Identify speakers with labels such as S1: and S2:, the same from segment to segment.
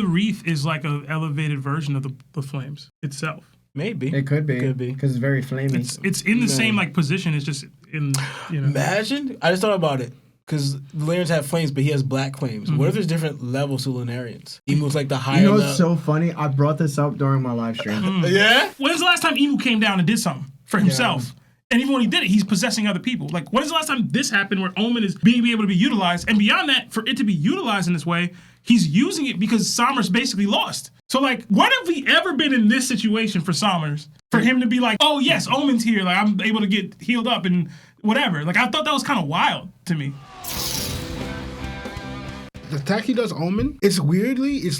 S1: the wreath is like an elevated version of the flames itself.
S2: Maybe.
S3: It could be. Because it's very flamey.
S1: It's in the same like position. It's just in,
S2: Imagine. I just thought about it. Because Lunarians have flames, but he has black flames. Mm-hmm. What if there's different levels to Lunarians? Imu's like the higher
S3: level. You know what's so funny? I brought this up during my live stream.
S2: Yeah?
S1: When's the last time Imu came down and did something for himself? Yeah. And even when he did it, he's possessing other people. Like, when is the last time this happened where Omen is being able to be utilized? And beyond that, for it to be utilized in this way, he's using it because Sommer's basically lost. So, like, when have we ever been in this situation for Sommers? For him to be like, oh, yes, Omen's here. Like, I'm able to get healed up and whatever. Like, I thought that was kind of wild to me.
S4: The attack he does, Omen, it's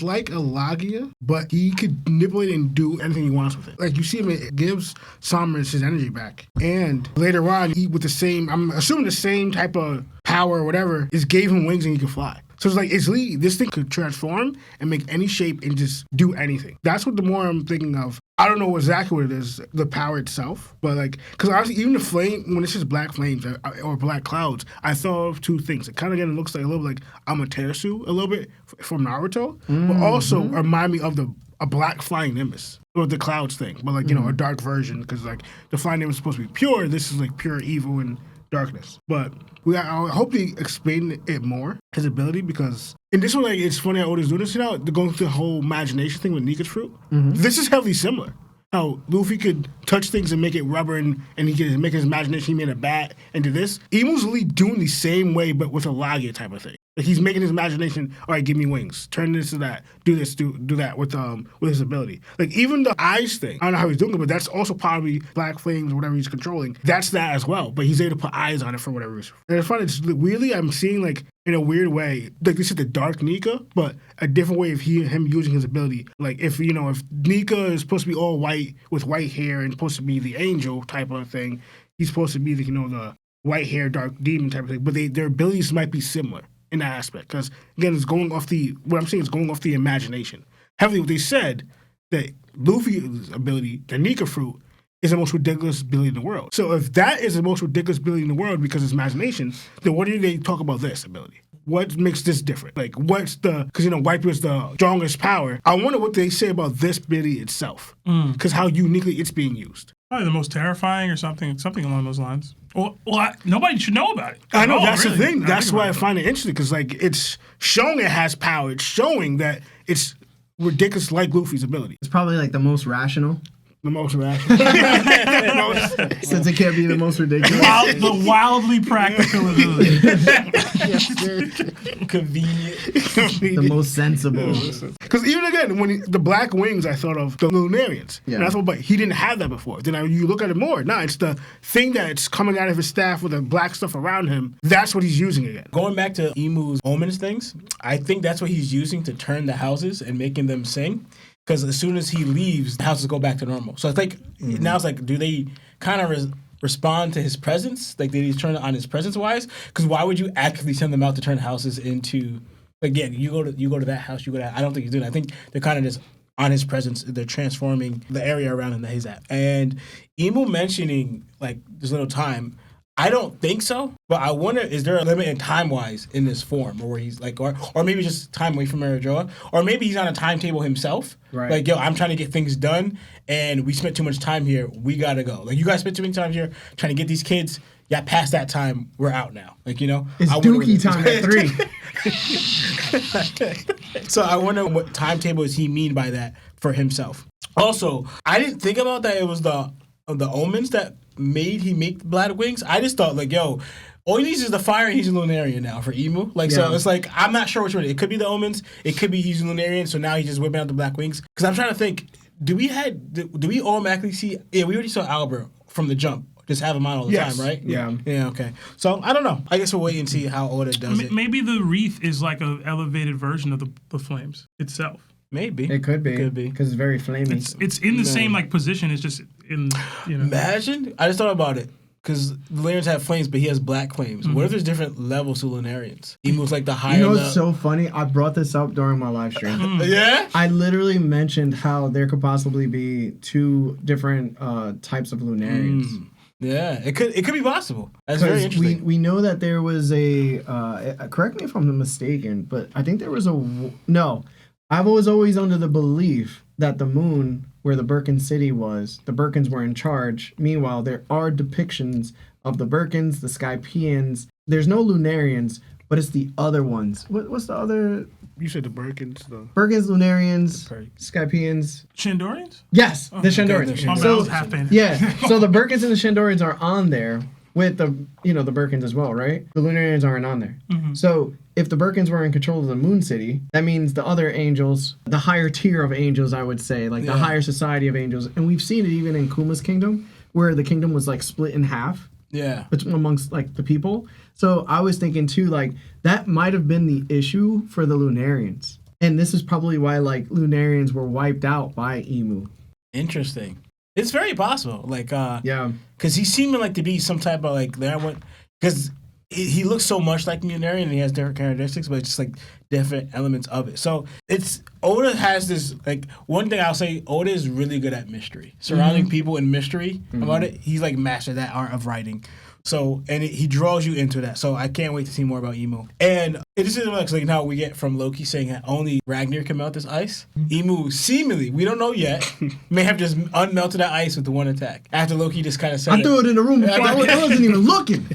S4: like a Logia, but he could manipulate and do anything he wants with it. Like, you see him, it gives Sommers his energy back. And later on, he, with the same, I'm assuming the same type of power or whatever, is gave him wings and he can fly. So it's like, this thing could transform and make any shape and just do anything. That's what the more I'm thinking of. I don't know exactly what it is, the power itself, but like, because honestly, even the flame, when it's just black flames or black clouds, I thought of two things. It kind of again looks like a little like Amaterasu a little bit from Naruto, but also remind me of a black flying nimbus. Or the clouds thing, but like, a dark version, because like the flying nimbus is supposed to be pure. This is like pure evil and darkness. But I hope they explain it more, his ability, because in this one, like, it's funny I always do this, they're going through the whole imagination thing with Nika's fruit. Mm-hmm. This is heavily similar. How Luffy could touch things and make it rubber, and he could make his imagination, he made a bat, and do this. Imu's really doing the same way, but with a Logia type of thing. Like, he's making his imagination, all right, give me wings, turn this to that, do this, do that with his ability. Like, even the eyes thing, I don't know how he's doing it, but that's also probably black flames or whatever he's controlling. That's that as well, but he's able to put eyes on it for whatever reason. And it's funny, it's weirdly, I'm seeing, like, in a weird way, like this is the dark Nika, but a different way of him using his ability. Like, if Nika is supposed to be all white with white hair and supposed to be the angel type of thing, he's supposed to be the white hair, dark demon type of thing, but their abilities might be similar in that aspect, because again, it's going off the imagination. Heavily, what they said that Luffy's ability, the Nika fruit, is the most ridiculous ability in the world. So if that is the most ridiculous ability in the world because it's imagination, then what do they talk about this ability? What makes this different? Like, what's because Wiper is the strongest power. I wonder what they say about this ability itself, because how uniquely it's being used.
S1: Probably the most terrifying or something along those lines. Well, nobody should know about it.
S4: I know, that's really the thing. That's why I find it interesting, because like, it's showing it has power. It's showing that it's ridiculous like Luffy's ability.
S3: It's probably like the most rational.
S4: The most rational.
S3: Since it can't be the most ridiculous.
S1: The wildly practical ability.
S2: Convenient.
S3: The most sensible.
S4: Because even again, when the black wings, I thought of the Lunarians. Yeah. And I thought, but he didn't have that before. Then you look at it more. No, it's the thing that's coming out of his staff with the black stuff around him. That's what he's using again.
S2: Going back to Imu's Omen's things, I think that's what he's using to turn the houses and making them sing. Because as soon as he leaves, the houses go back to normal. So I think now it's like, do they kind of respond to his presence? Like, did he turn it on his presence-wise? Because why would you actively send them out to turn houses into, again, you go to that house, you go to that. I don't think he's doing that. I think they're kind of just on his presence. They're transforming the area around him that he's at. And Imu mentioning, like, this little time, I don't think so, but I wonder, is there a limit in time-wise in this form, or where he's like, or maybe just time away from Marajoa, or maybe he's on a timetable himself, right? Like, yo, I'm trying to get things done, and we spent too much time here, we gotta go. Like, you guys spent too much time here trying to get these kids, past that time, we're out now. Like,
S3: It's dookie time at
S2: 3. So I wonder what timetable does he mean by that for himself. Also, I didn't think about that it was the omens that made the black wings. I just thought, like, yo, all he needs is the fire and he's a Lunarian now for Imu. Like, so it's like, I'm not sure which one. It could be the omens. It could be he's a Lunarian, so now he's just whipping out the black wings. Because I'm trying to think, do we automatically see, we already saw Albert from the jump. Just have him on all the time, right?
S3: Yeah.
S2: Yeah, okay. So, I don't know. I guess we'll wait and see how Oda does it.
S1: Maybe the wreath is like an elevated version of the flames itself.
S2: Maybe.
S3: It could be. Because it's very flamey.
S1: It's in the same like position. It's just in,
S2: Imagine. I just thought about it. Because Lunarians have flames, but he has black flames. Mm-hmm. What if there's different levels to Lunarians? Imu's like the higher level.
S3: You know what's so funny? I brought this up during my live stream.
S2: Yeah?
S3: I literally mentioned how there could possibly be two different types of Lunarians.
S2: Yeah, it could be possible. That's very interesting.
S3: We know that there was a correct me if I'm mistaken, but I think there was I was always under the belief that the moon, where the Birkin city was, the Birkins were in charge. Meanwhile, there are depictions of the Birkins, the Skypeans. There's no Lunarians, but it's the other ones. What's the other?
S4: You said the Birkins, though.
S3: Birkins, Lunarians, Skypeans.
S1: Shandorians?
S3: Yes, the Shandorians.
S1: I was half-in.
S3: Yeah, so the Birkins and the Shandorians are on there with the Birkins as well, right? The Lunarians aren't on there.
S1: Mm-hmm.
S3: So if the Birkins were in control of the Moon City, that means the other angels, the higher tier of angels, I would say, like the higher society of angels, and we've seen it even in Kuma's kingdom, where the kingdom was like split in half.
S2: Yeah.
S3: Amongst like the people. So I was thinking too, like that might have been the issue for the Lunarians. And this is probably why like Lunarians were wiped out by Imu.
S2: Interesting. It's very possible. Like,
S3: Yeah.
S2: because he's seeming like to be some type of like, because he looks so much like Lunarian and he has different characteristics, but it's just like different elements of it. So Oda has this, like, one thing I'll say, Oda is really good at mystery. Surrounding people in mystery about it, he's like mastered that art of writing. So, and he draws you into that. So I can't wait to see more about Imu. And it is like now we get from Loki saying that only Ragnar can melt this ice. Imu, seemingly, we don't know yet, may have just unmelted that ice with the one attack. After Loki just kind of said
S3: I threw it in the room before I wasn't even looking.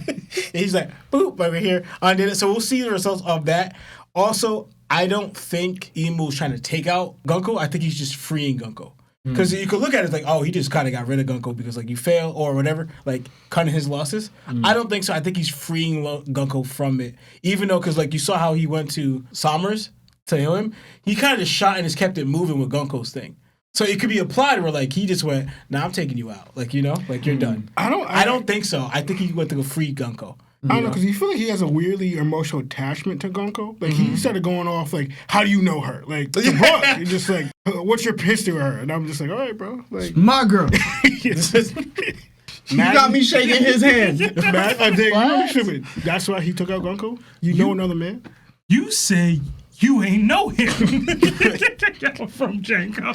S2: He's like, boop, over here, undid it. So we'll see the results of that. Also, I don't think Imu's trying to take out Gunko. I think he's just freeing Gunko. Because you could look at it like, oh, he just kind of got rid of Gunko because like you fail or whatever, like cutting his losses. I don't think so. I think he's freeing Gunko from it. Even though, because like you saw how he went to Somers to heal him, he kind of just shot and just kept it moving with Gunko's thing. So it could be applied where like he just went, nah, I'm taking you out. Like, like you're done. I don't think so. I think he went to go free Gunko.
S4: I don't know, because you feel like he has a weirdly emotional attachment to Gunko. Like, he started going off, like, how do you know her? Like, the book. He's just like, what's your history with her? And I'm just like, all right, bro. Like,
S3: My girl. You got me shaking his hand.
S4: That's why he took out Gunko? You know another man?
S1: You say you ain't know him. From Janko.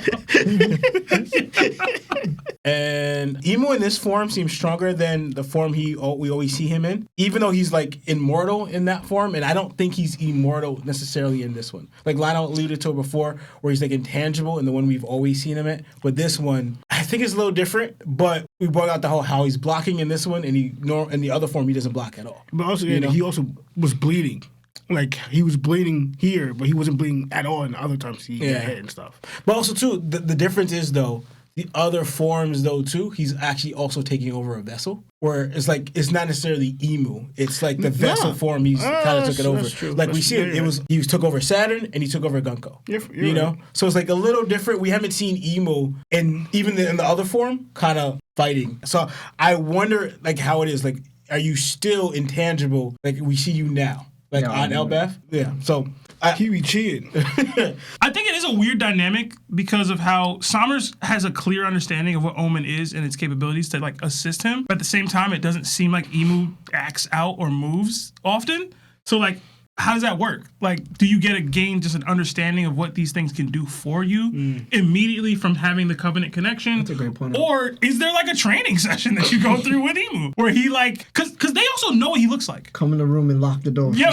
S2: And Imu in this form seems stronger than the form we always see him in, even though he's like immortal in that form, and I don't think he's immortal necessarily in this one. Like Lionel alluded to it before, where he's like intangible in the one we've always seen him in. But this one, I think it's a little different, but we brought out the whole how he's blocking in this one, and in the other form he doesn't block at all.
S4: But also, he also was bleeding. Like, he was bleeding here, but he wasn't bleeding at all in the other times he got hit and stuff.
S2: But also, too, the difference is, though, the other forms, though, too, he's actually also taking over a vessel. Where it's like, it's not necessarily Imu. It's like the vessel form, he's kind of took it over.
S4: That's true.
S2: Like, we see it, he took over Saturn, and he took over Gunko.
S4: You're
S2: know?
S4: right.
S2: So it's like a little different. We haven't seen Imu, and even in the other form, kind of fighting. So I wonder, like, how it is. Like, are you still intangible, like we see you now? Like on Elbaph? Yeah. So
S4: he be cheating.
S1: I think it is a weird dynamic because of how Somers has a clear understanding of what Omen is and its capabilities to like assist him. But at the same time, it doesn't seem like Imu acts out or moves often. So like, how does that work? Like, do you gain just an understanding of what these things can do for you immediately from having the Covenant connection?
S3: That's a great point.
S1: Or is there like a training session that you go through with Imu where he like, because they also know what he looks like.
S3: Come in the room and lock the door.
S1: Yeah,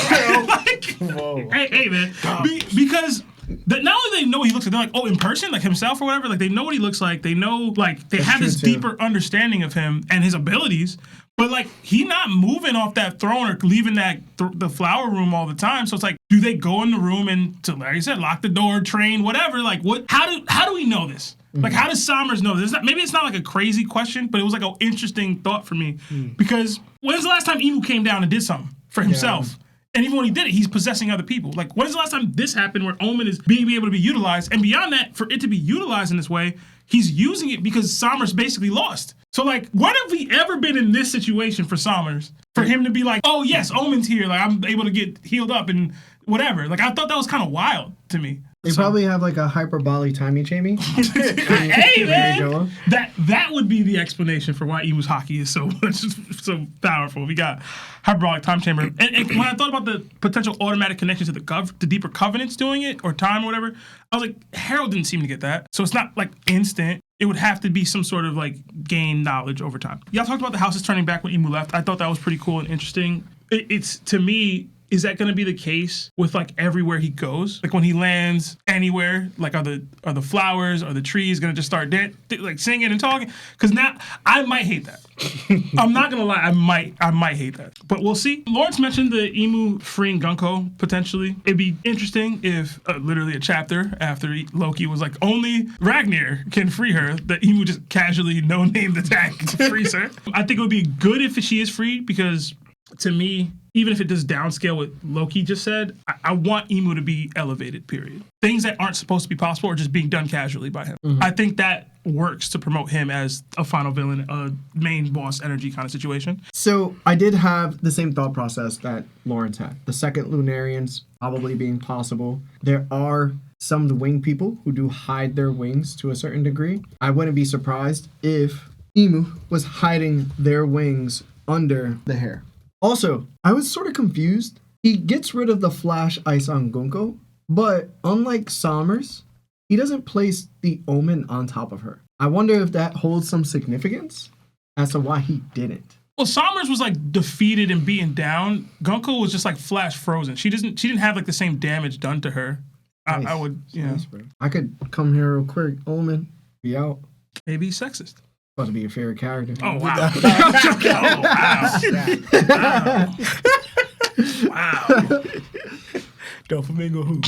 S1: like, hey man, because not only they know what he looks like, they're like, oh, in person, like himself or whatever, like they know what he looks like. They know, like they have this deeper understanding of him and his abilities. But like he not moving off that throne or leaving that the flower room all the time. So it's like, do they go in the room and to, like I said, lock the door, train, whatever? Like what? How do we know this? Like how does Somers know this? Maybe it's not like a crazy question, but it was like an interesting thought for me because when's the last time Imu came down and did something for himself? And even when he did it, he's possessing other people. Like, when's the last time this happened where Omen is being able to be utilized? And beyond that, for it to be utilized in this way, he's using it because Somers basically lost. So, like, when have we ever been in this situation for Somers? For him to be like, oh, yes, Omen's here. Like, I'm able to get healed up and whatever. Like, I thought that was kind of wild to me.
S3: They probably have like a hyperbolic timey-chamey.
S1: Hey, man! That would be the explanation for why Imu's hockey is so powerful. We got hyperbolic time chamber. And when I thought about the potential automatic connections to deeper covenants doing it, or time or whatever, I was like, Harold didn't seem to get that. So it's not like instant. It would have to be some sort of like gain knowledge over time. Y'all talked about the houses turning back when Imu left. I thought that was pretty cool and interesting. It's to me, is that going to be the case with like everywhere he goes? Like when he lands anywhere, like are the flowers or the trees going to just start like singing and talking? Because now I might hate that. I'm not gonna lie, I might hate that, but we'll see. Lawrence mentioned the Imu freeing Gunko potentially. It'd be interesting if literally a chapter after Loki was like, only Ragnar can free her, that Imu just casually no-named attack frees her. I think it would be good if she is freed, because to me, even if it does downscale what Loki just said, I want Imu to be elevated, period. Things that aren't supposed to be possible are just being done casually by him. Mm-hmm. I think that works to promote him as a final villain, a main boss energy kind of situation.
S3: So I did have the same thought process that Lawrence had. The second Lunarians probably being possible. There are some of the wing people who do hide their wings to a certain degree. I wouldn't be surprised if Imu was hiding their wings under the hair. Also, I was sort of confused. He gets rid of the flash ice on Gunko, but unlike Sommers, he doesn't place the Omen on top of her. I wonder if that holds some significance as to why he didn't.
S1: Well, Sommers was like defeated and beaten down. Gunko was just like flash frozen. She didn't have like the same damage done to her.
S3: Nice.
S1: I would,
S3: Nice, I could come here real quick. Omen, be out.
S1: Maybe he's sexist.
S3: About to be your favorite character.
S1: Oh, wow. Oh, wow. Wow.
S2: Doflamingo who?